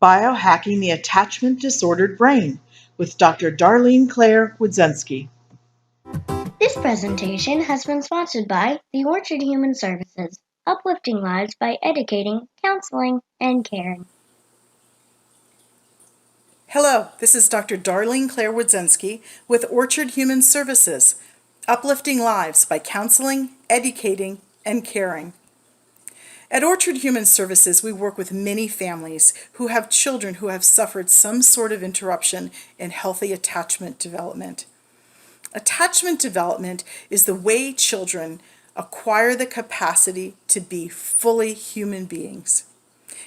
Biohacking the Attachment Disordered Brain with Dr. Darleen Claire Wodzenski. This presentation has been sponsored by the Orchard Human Services, uplifting lives by educating, counseling, and caring. Hello, this is Dr. Darleen Claire Wodzenski with Orchard Human Services, uplifting lives by counseling, educating, and caring. At Orchard Human Services, we work with many families who have children who have suffered some sort of interruption in healthy attachment development. Attachment development is the way children acquire the capacity to be fully human beings.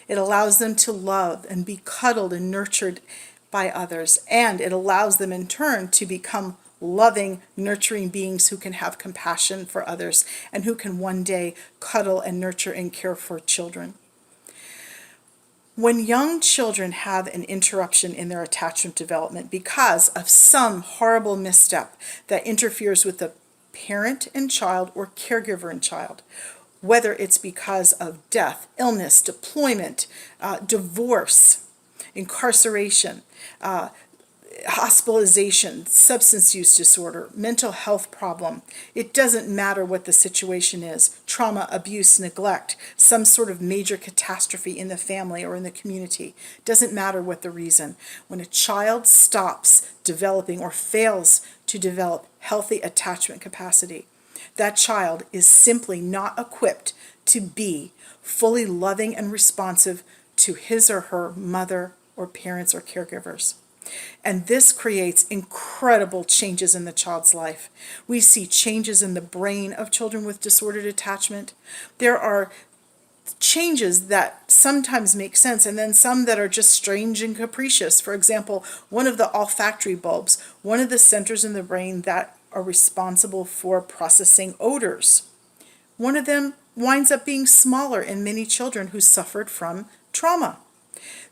It allows them to love and be cuddled and nurtured by others, and it allows them in turn to become loving, nurturing beings who can have compassion for others and who can one day cuddle and nurture and care for children. When young children have an interruption in their attachment development because of some horrible misstep that interferes with the parent and child or caregiver and child, whether it's because of death, illness, deployment, divorce, incarceration, hospitalization, substance use disorder, mental health problem. It doesn't matter what the situation is, trauma, abuse, neglect, some sort of major catastrophe in the family or in the community. Doesn't matter what the reason. When a child stops developing or fails to develop healthy attachment capacity, that child is simply not equipped to be fully loving and responsive to his or her mother or parents or caregivers. And this creates incredible changes in the child's life. We see changes in the brain of children with disordered attachment. There are changes that sometimes make sense, and then some that are just strange and capricious. For example, one of the olfactory bulbs, one of the centers in the brain that are responsible for processing odors. One of them winds up being smaller in many children who suffered from trauma.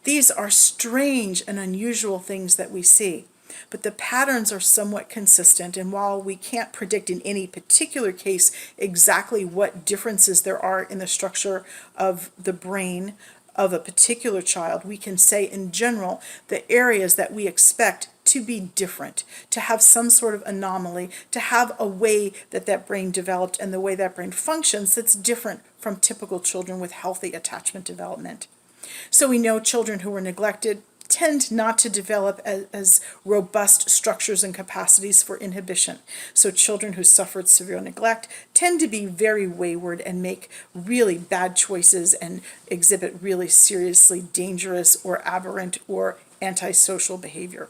These are strange and unusual things that we see, but the patterns are somewhat consistent, and while we can't predict in any particular case exactly what differences there are in the structure of the brain of a particular child, we can say in general the areas that we expect to be different, to have some sort of anomaly, to have a way that that brain developed and the way that brain functions that's different from typical children with healthy attachment development. So we know children who were neglected tend not to develop as robust structures and capacities for inhibition. So children who suffered severe neglect tend to be very wayward and make really bad choices and exhibit really seriously dangerous or aberrant or antisocial behavior.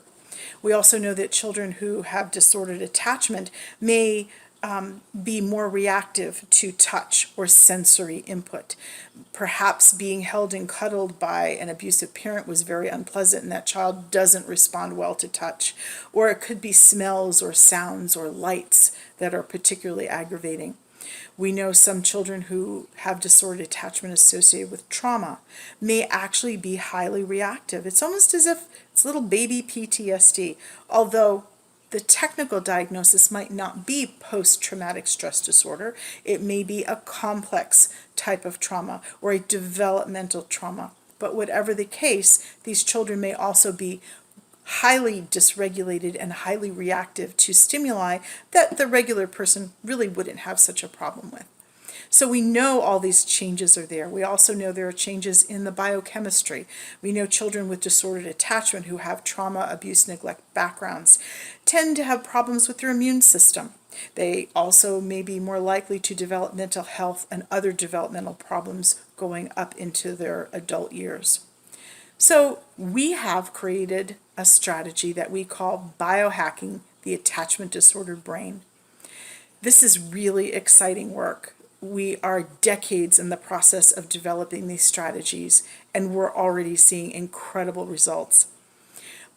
We also know that children who have disordered attachment may be more reactive to touch or sensory input. Perhaps being held and cuddled by an abusive parent was very unpleasant and that child doesn't respond well to touch. Or it could be smells or sounds or lights that are particularly aggravating. We know some children who have disordered attachment associated with trauma may actually be highly reactive. It's almost as if it's little baby PTSD, although the technical diagnosis might not be post-traumatic stress disorder. It may be a complex type of trauma or a developmental trauma. But whatever the case, these children may also be highly dysregulated and highly reactive to stimuli that the regular person really wouldn't have such a problem with. So we know all these changes are there. We also know there are changes in the biochemistry. We know children with disordered attachment who have trauma, abuse, neglect backgrounds tend to have problems with their immune system. They also may be more likely to develop mental health and other developmental problems going up into their adult years. So we have created a strategy that we call Biohacking the Attachment Disordered Brain. This is really exciting work. We are decades in the process of developing these strategies, and we're already seeing incredible results.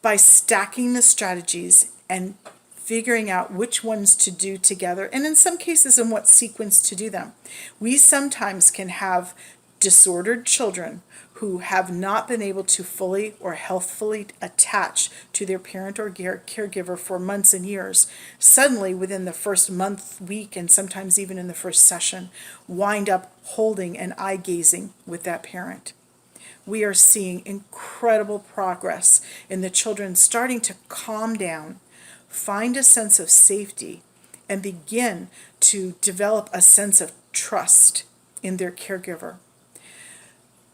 By stacking the strategies and figuring out which ones to do together, and in some cases in what sequence to do them, we sometimes can have disordered children who have not been able to fully or healthfully attach to their parent or caregiver for months and years, suddenly within the first month, week, and sometimes even in the first session, wind up holding and eye gazing with that parent. we are seeing incredible progress in the children starting to calm down, find a sense of safety, and begin to develop a sense of trust in their caregiver.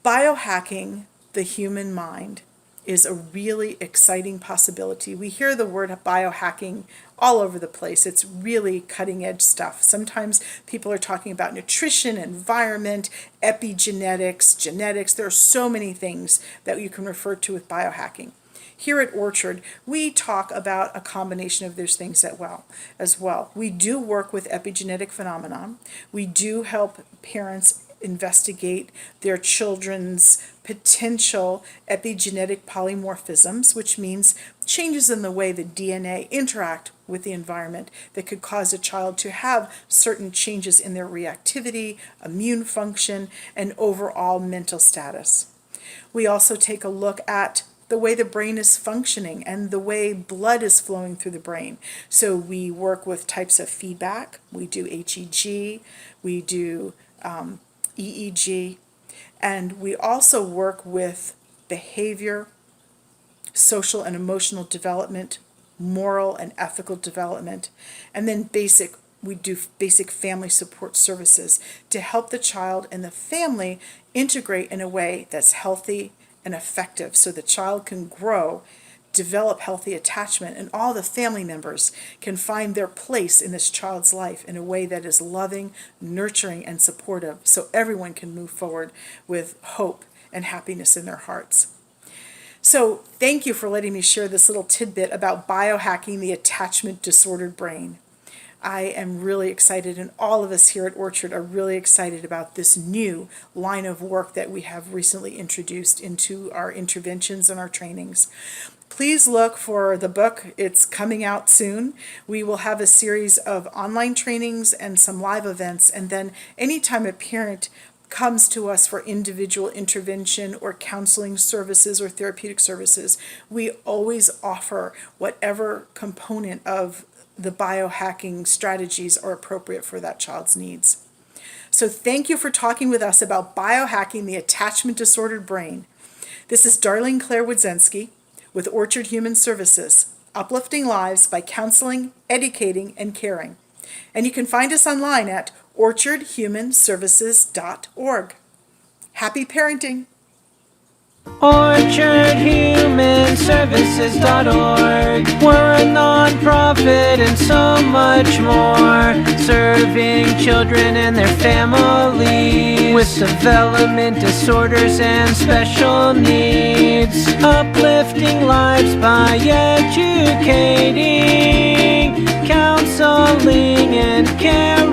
Biohacking the human mind is a really exciting possibility. We hear the word biohacking all over the place. It's really cutting edge stuff. Sometimes people are talking about nutrition, environment, epigenetics, genetics. There are so many things that you can refer to with biohacking. Here at Orchard, we talk about a combination of those things as well. We do work with epigenetic phenomenon. We do help parents investigate their children's potential epigenetic polymorphisms, which means changes in the way the DNA interact with the environment that could cause a child to have certain changes in their reactivity, immune function, and overall mental status. We also take a look at the way the brain is functioning and the way blood is flowing through the brain. So we work with types of feedback. We do HEG, we do EEG, and we also work with behavior, social and emotional development, moral and ethical development, and then we do basic family support services to help the child and the family integrate in a way that's healthy and effective so the child can grow, develop healthy attachment, and all the family members can find their place in this child's life in a way that is loving, nurturing, and supportive so everyone can move forward with hope and happiness in their hearts. So thank you for letting me share this little tidbit about biohacking the attachment disordered brain. I am really excited, and all of us here at Orchard are really excited about this new line of work that we have recently introduced into our interventions and our trainings. Please look for the book. It's coming out soon. We will have a series of online trainings and some live events, and then anytime a parent comes to us for individual intervention or counseling services or therapeutic services, we always offer whatever component of the biohacking strategies are appropriate for that child's needs. So thank you for talking with us about biohacking the attachment disordered brain. This is Darleen Claire Wodzenski with Orchard Human Services, uplifting lives by counseling, educating, and caring. And you can find us online at orchardhumanservices.org. Happy parenting! OrchardHumanServices.org. We're a non-profit and so much more, serving children and their families with development disorders and special needs, uplifting lives by educating, counseling, and caring.